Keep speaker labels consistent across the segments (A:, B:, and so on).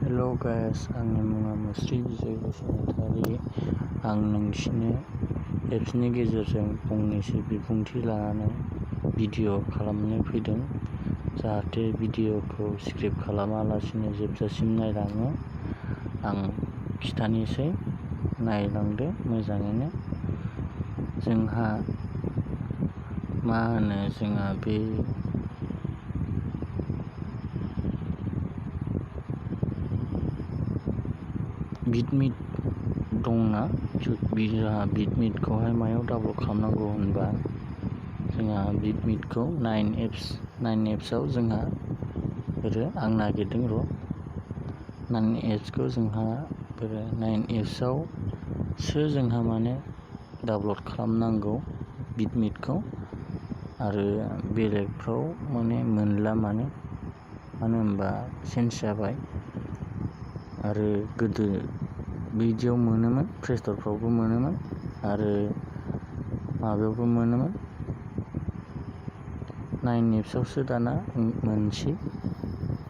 A: हेल' guys, आंनि मुङा मुस्रि बिजय बसुमतारी। आं नोंसिनो एप्सनि गेजेरजों फंनैसो बिबुंथि लानानै भिडिअ खालामनो फैदों, जाहाथे भिडिअखौ स्क्रिप्ट खालामालासिनो जोबजासिम नायलाङो। आं खिथानोसै, नायलांदो मोजाङैनो। जोंहा बे बिटमिट दंना, जोंहा बिटमिटखौहाय मायाव डाउनलड खालामनांगौ होनबा, जोंहा बिटमिटखौ 9 एप्सआव जोंहा आं नागिरदों 9 एप्सखौ जोंहा 9 एप्सआवसो जोंहा डाउनलड खालामनांगौ बिटमिटखौ, आरो बेलेगफ्राव मोनला मानो होनबा चेन्ज जाबाय। आरो गोदो बिदियाव मोनोमोन, प्लेस्टरफ्रावबो मोनोमोन आरो माबायावबो मोनोमोन। 9 एप्सआवसो दाना मोनसै।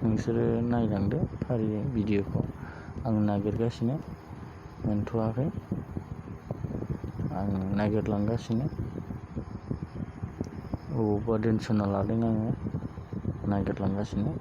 A: नोंसोरो नायलांदो फारियै भिडिअखौ। आं नागिरगासिनो, मोनथ'वाखै। आं नागिरलांगासिनो, बबावबा दोनस'ना लादों आङो, नागिरलांगासिनो।